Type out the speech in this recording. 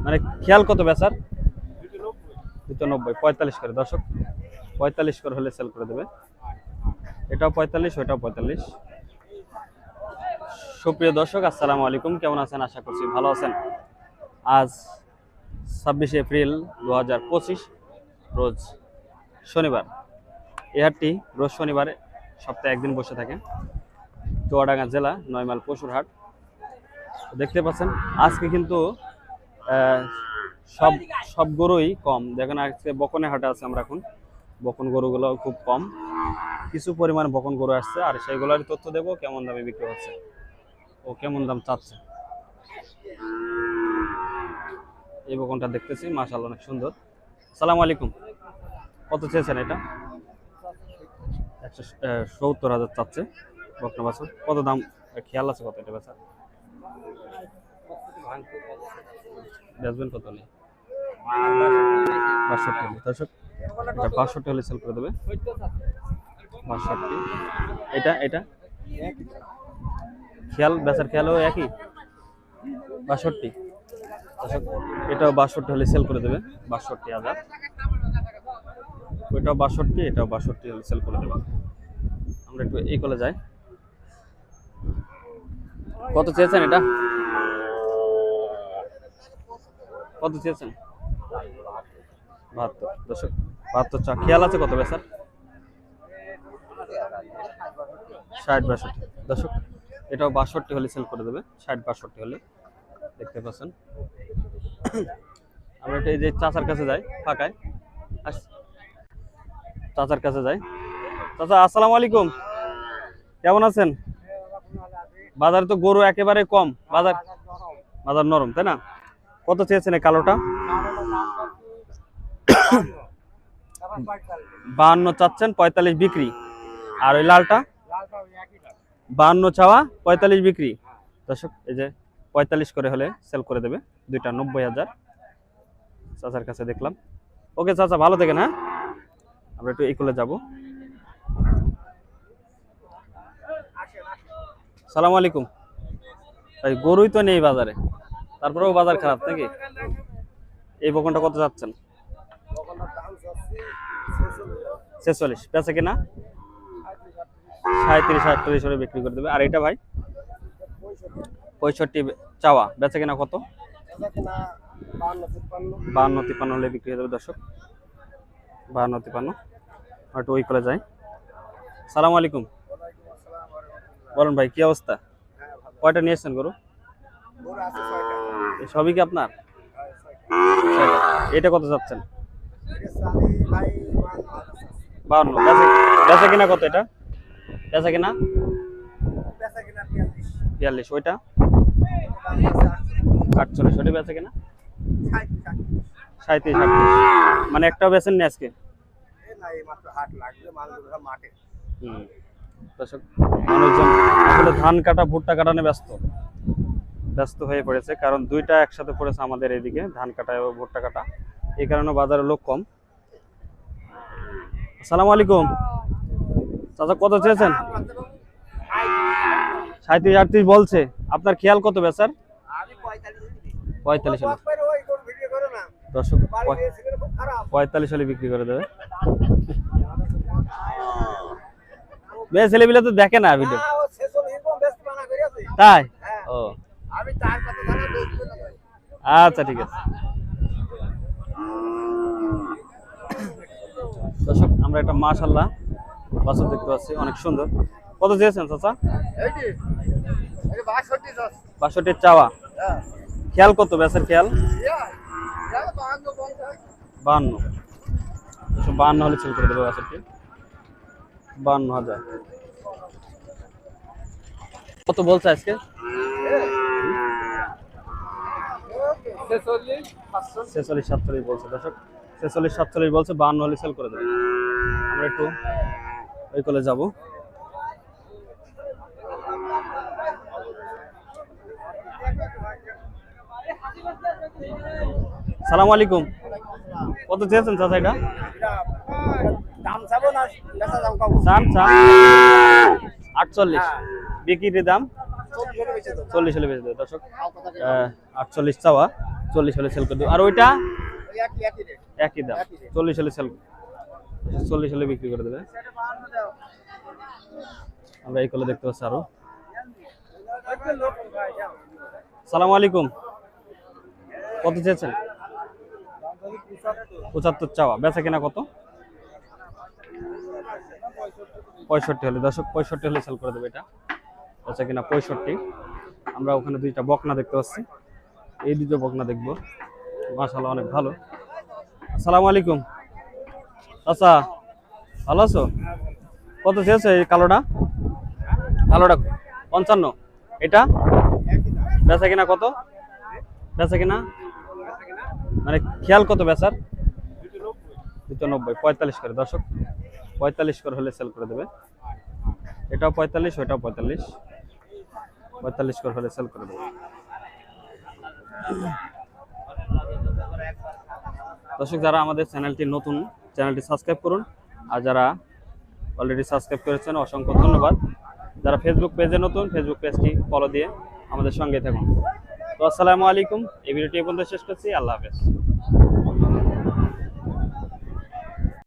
মানে খেয়াল কত বেচার? 290, 45 করে দর্শক, 45 করে হলে সেল করে দেবে। এটাও 45, ওইটাও 45। সুপ্রিয় দর্শক, আসসালামু আলাইকুম, কেমন আছেন? আশা করছি ভালো আছেন। আজ 26 এপ্রিল 2025 রোজ শনিবার। এই হাটটি রোজ শনিবারে সপ্তাহে একদিন বসে থাকে। চুয়াডাঙ্গা জেলা 9 মাইল পশুর হাট। দেখতে পাচ্ছেন আজকে কিন্তু সব সব গরুই কম। দেখেন আজকে বকনে হাটে আছে আমরা এখন। বকন গরুগুলো খুব কম, কিছু পরিমাণ বকন গরু আসছে, আর সেইগুলোর তথ্য দেবো কেমন দামে বিক্রি হচ্ছে ও কেমন দাম চাচ্ছে। এই বকনটা দেখতেছি, মাশাআল্লাহ অনেক সুন্দর। আসসালামু আলাইকুম, কত চেয়েছেন এটা? 170,000 চাচ্ছে বকনা বাছুর। কত দাম খেয়াল আছে? কত এটা বেচা বেচবেন কত নেই? 62 দর্শক, এটা 62 হলে সেল করে দেবে। 62। এটা এটা খেয়াল, বেচার খেয়ালও একই 62 দর্শক। এটাও 62 হলে সেল করে দেবে, 62,000। ওইটাও 62, এটাও 62 হলে সেল করে দেবে। আমরা একটু এই কলে যাই। কত চেয়েছেন এটা? কত চেয়েছেন? 72 দর্শক, 72 চা। খেয়াল আছে কত বেচার? 60-62 দর্শক। এটাও 62 হলে সেল করে দেবে, 60-62 হলে। দেখতে পাচ্ছেন আমরা এটা এই যে চাচার কাছে যাই, ফাঁকায় চাচার কাছে যাই। চাচা আসসালামু আলাইকুম, কেমন আছেন? বাজারে তো গরু একেবারে কম, বাজার নরম, তাই না? কত চেয়েছেন এই কালোটা? 52 চাচ্ছেন, 45 বিক্রি। আর ওই লালটা 52 চাওয়া, 45 বিক্রি। দর্শক এই যে 45 করে হলে সেল করে দেবে, দুইটা 90,000 চাচার কাছে দেখলাম। ওকে চাচা, ভালো থাকেন। হ্যাঁ, আমরা একটু এই কোলে যাবো। সালাম আলাইকুম ভাই, গরুই তো নেই বাজারে, তারপরেও বাজার খারাপ নাকি? এই বকনটা কত যাচ্ছেন? 46 পেঁচে কিনা 37-38 করে বিক্রি করে দেবে। আর এটা ভাই 65 চাওয়া, বেচে কিনা কত? 52-53 হলে বিক্রি হয়ে যাবে দর্শক, 52-53। একটু ওই করে যাই। সালাম আলাইকুম, বলুন ভাই কি অবস্থা? কয়টা নিয়ে এসছেন গরু? সবই কি আপনার? এটা কত যাচ্ছেন? 52। বেচা কিনা কত? এটা বেচা কিনা 42। ওইটা 48। ওটা বেচা কিনা 37-38। মানে একটাও বেচেন নি আজকে? দর্শক, মানুষজন আসলে ধান কাটা ভুট্টা কাটানে ব্যস্ত হয়ে পড়েছে, কারণ দুইটা একসাথে পড়েছে আমাদের এইদিকে, ধান কাটা এবং ভুট্টা কাটা। এই কারণে বাজারে লোক কম। আসসালামু আলাইকুম চাচা, কত চেয়েছেন? 37-38 বলছে। আপনার খেয়াল কত বেচার? 45 হলে দর্শক, 45 হলে বিক্রি করে দেবে। মেয়ে ছেলেপিলে তো দেখে না ভিডিও, তাই? ও আচ্ছা, ঠিক আছে দর্শক। আমরা একটা মাশাআল্লাহ বাছুর দেখতে পাচ্ছি, অনেক সুন্দর। কত চেয়েছেন চাচা? 62 চাওয়া। খেয়াল কত বেচার? খেয়াল 52। 52 হলে সেল করে দেবে বাছুরটি, 52,000। কত বলছে আজকে? 46-47 বলছে দর্শক, 46-47 বলছে, 52 হলে সেল করে দেবে। আমরা একটু ওই কলে যাবো। সালাম আলাইকুম, কত চেয়েছেন চাচা এটা? দাম 48, বিক্রির দাম 40 হলে বেঁচে দেবে দর্শক। 48 চাওয়া, 40 হলে সেল করে দেবো। আর ওইটা একই দাম, 40 হলে সেল, 40 হলে বিক্রি করে দেবে। আমরা এই কলে দেখতে পাচ্ছি আরো। সালাম আলাইকুম, কত চেয়েছেন? 75 চাওয়া, বেচা কিনা কত? 65 হলে, দর্শক 65 হলে সেল করে দেবে এটা, বেচা কিনা 65। আমরা ওখানে দুইটা বকনা দেখতে পাচ্ছি, এই দুটো বকনা দেখবো, মাশাআল্লাহ অনেক ভালো। আসসালামু আলাইকুম চাচা, ভালো আছো? কত চেয়েছো এই কালোটা? কালোটা 55, এটা বেচা কিনা কত? বেচা কিনা মানে খেয়াল কত বেচার? 290, 45 করে দর্শক, 45 করে হলে সেল করে দেবে। এটাও 45, ওইটাও 45, 45 করে হলে সেল করে দেবে। দর্শক যারা আমাদের চ্যানেলটি নতুন, চ্যানেলটি সাবস্ক্রাইব করুন, আর যারা অলরেডি সাবস্ক্রাইব করেছেন অসংখ্য ধন্যবাদ। যারা ফেসবুক পেজে নতুন, ফেসবুক পেজটি ফলো দিয়ে আমাদের সঙ্গে থাকুন। তো আসসালামু আলাইকুম, এই ভিডিওটি এই পর্যন্ত শেষ করছি। আল্লাহ হাফেজ।